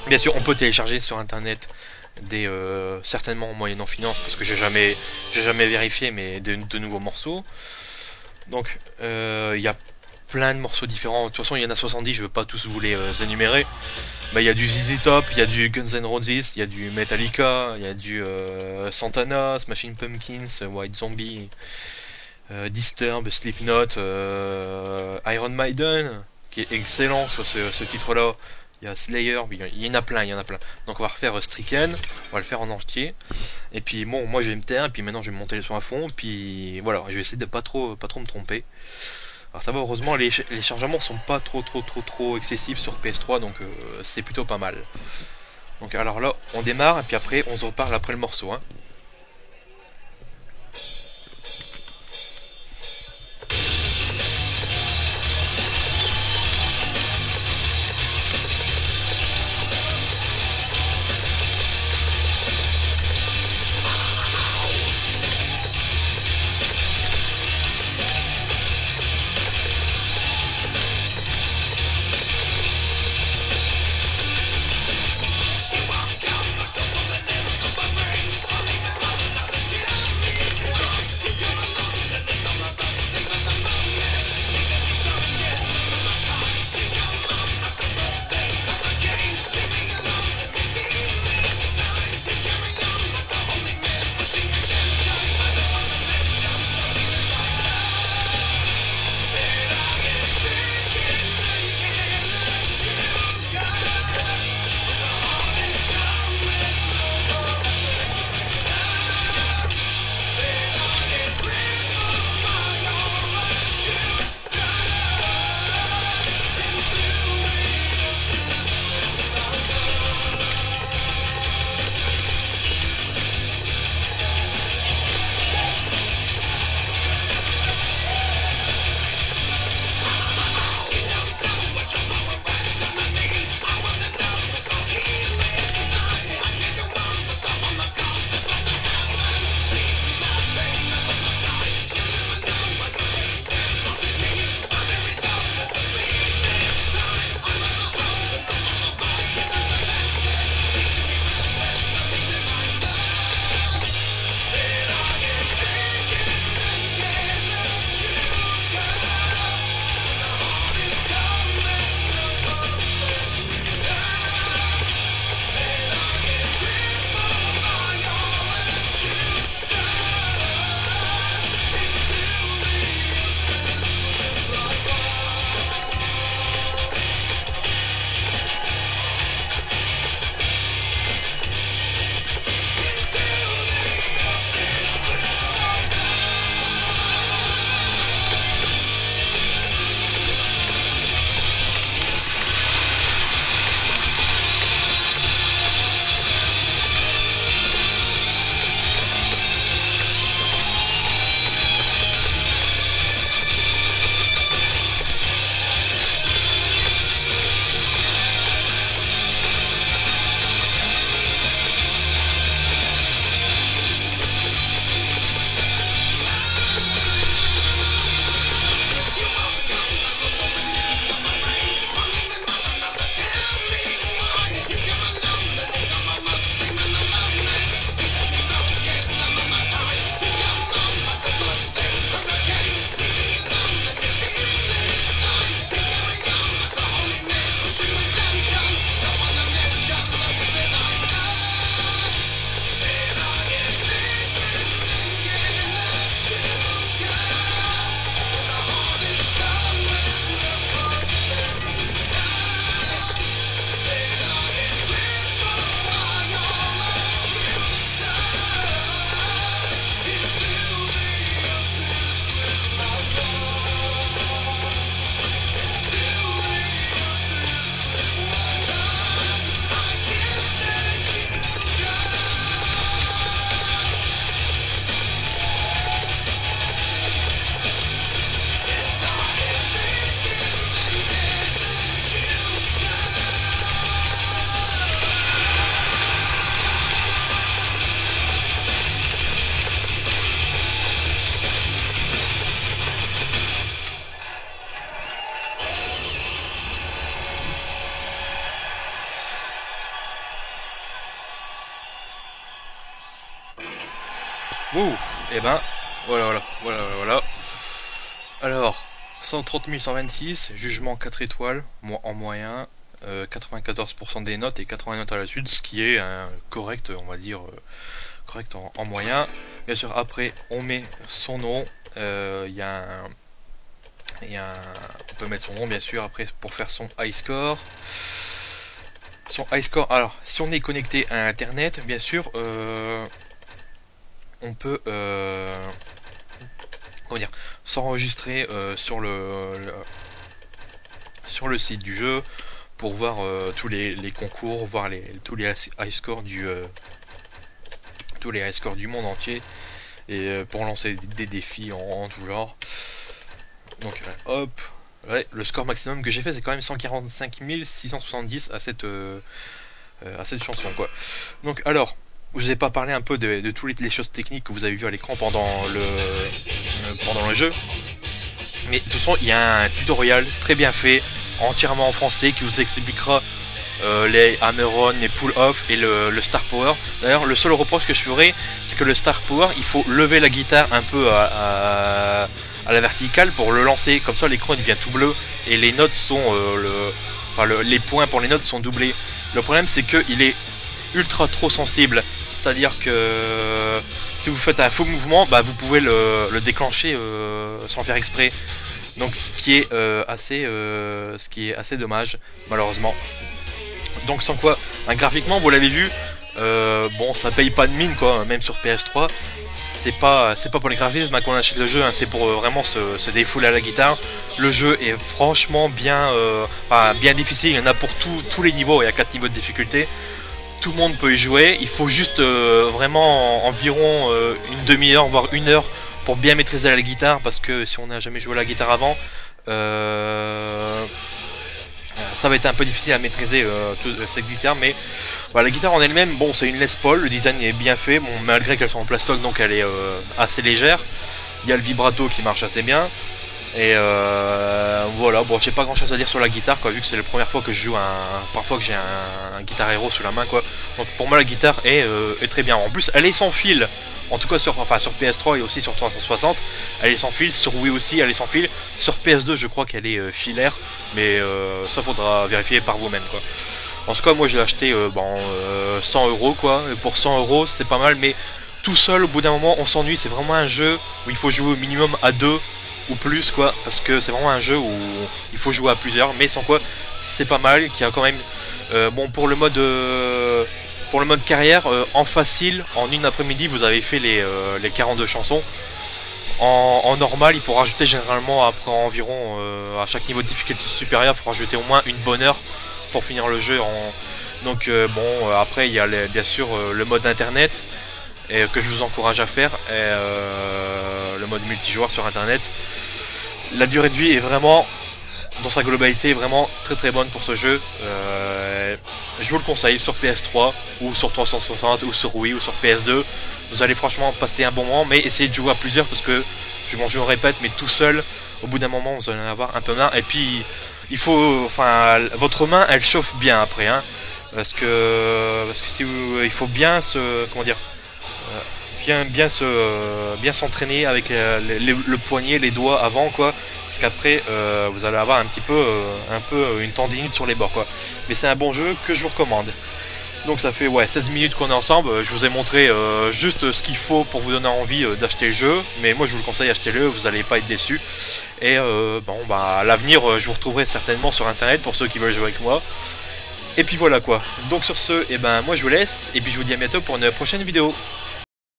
Bien sûr, on peut télécharger sur internet des certainement moyennant finance parce que j'ai jamais vérifié mais de nouveaux morceaux. Donc il y a plein de morceaux différents. De toute façon, il y en a 70, je veux pas tous vous les énumérer. Bah, il y a du ZZ Top, il y a du Guns N' Roses, il y a du Metallica, il y a du Santana, Smashing Pumpkins, White Zombie, Disturbed, Slipknot, Iron Maiden, qui est excellent sur ce titre-là. Il y a Slayer, il y en a plein, il y en a plein. Donc on va refaire Stricken, on va le faire en entier. Et puis bon, moi je vais me taire, et puis maintenant je vais monter le son à fond, puis voilà, je vais essayer de pas trop me tromper. Alors ça va, heureusement les chargements sont pas trop excessifs sur PS3, donc c'est plutôt pas mal. Donc alors là, on démarre, et puis après on se reparle après le morceau, hein. Ouh, et ben, voilà. Alors, 130 126, jugement 4 étoiles, en moyen, 94% des notes et 80 notes à la suite, ce qui est correct, on va dire, correct en moyen. Bien sûr, après, on met son nom, on peut mettre son nom, bien sûr, après, pour faire son high score. Son high score, alors, si on est connecté à Internet, bien sûr, on peut comment dire, s'enregistrer sur le site du jeu pour voir tous les concours, voir tous les high scores tous les high scores du monde entier, et pour lancer des défis en tout genre. Donc hop, ouais, le score maximum que j'ai fait c'est quand même 145 670 à cette chanson, quoi. Donc alors, je vous ai pas parlé un peu de toutes les choses techniques que vous avez vues à l'écran pendant le jeu. Mais de toute façon, il y a un tutoriel très bien fait, entièrement en français, qui vous expliquera les hammer-on, les pull-off et le star power. D'ailleurs, le seul reproche que je ferai, c'est que le star power, il faut lever la guitare un peu à la verticale pour le lancer. Comme ça, l'écran devient tout bleu et les notes sont les points pour les notes sont doublés. Le problème, c'est qu'il est ultra trop sensible. C'est-à-dire que si vous faites un faux mouvement, bah, vous pouvez le déclencher sans faire exprès. Donc ce qui est assez dommage, malheureusement. Donc sans quoi, graphiquement, vous l'avez vu, bon, ça paye pas de mine, quoi, même sur PS3. C'est pas pour les graphismes qu'on achète le jeu, hein, c'est pour vraiment se défouler à la guitare. Le jeu est franchement bien difficile, il y en a pour tous les niveaux, il y a 4 niveaux de difficulté. Tout le monde peut y jouer, il faut juste vraiment environ une demi-heure, voire une heure pour bien maîtriser la guitare, parce que si on n'a jamais joué à la guitare avant, ça va être un peu difficile à maîtriser cette guitare. Mais voilà, la guitare en elle-même, bon, c'est une Les Paul, le design est bien fait, bon, malgré qu'elle soit en plastoc, donc elle est assez légère. Il y a le vibrato qui marche assez bien. Et voilà, bon, j'ai pas grand chose à dire sur la guitare, quoi, vu que c'est la première fois que je joue parfois que j'ai un Guitar Hero sous la main, quoi. Donc pour moi la guitare est très bien. En plus elle est sans fil, en tout cas sur PS3 et aussi sur 360, elle est sans fil. Sur Wii aussi elle est sans fil. Sur PS2 je crois qu'elle est filaire, mais ça faudra vérifier par vous-même, quoi. En tout cas moi je l'ai acheté 100 €, quoi. Et pour 100 € c'est pas mal, mais tout seul au bout d'un moment on s'ennuie. C'est vraiment un jeu où il faut jouer au minimum à 2 ou plus, quoi, parce que c'est vraiment un jeu où il faut jouer à plusieurs, mais sans quoi c'est pas mal. Qui a quand même bon, pour le mode carrière, en facile, en une après-midi vous avez fait les 42 chansons. En normal il faut rajouter généralement après environ à chaque niveau de difficulté supérieur, il faut rajouter au moins une bonne heure pour finir le jeu. Donc bon, après il y a bien sûr le mode internet, et que je vous encourage à faire, et le mode multijoueur sur internet. La durée de vie est vraiment, dans sa globalité, vraiment très très bonne pour ce jeu. Je vous le conseille sur PS3 ou sur 360 ou sur Wii ou sur PS2. Vous allez franchement passer un bon moment, mais essayez de jouer à plusieurs, parce que je me répète, mais tout seul, au bout d'un moment vous allez en avoir un peu marre. Et puis il faut, votre main elle chauffe bien après, hein, parce que si il faut bien bien s'entraîner avec le poignet, les doigts avant, quoi, parce qu'après vous allez avoir un peu une tendinite sur les bords, quoi. Mais c'est un bon jeu que je vous recommande. Donc ça fait 16 minutes qu'on est ensemble. Je vous ai montré juste ce qu'il faut pour vous donner envie d'acheter le jeu, mais moi je vous le conseille, achetez-le, vous n'allez pas être déçus. Et à l'avenir je vous retrouverai certainement sur internet pour ceux qui veulent jouer avec moi. Et puis voilà, quoi. Donc sur ce, moi je vous laisse, et puis je vous dis à bientôt pour une prochaine vidéo.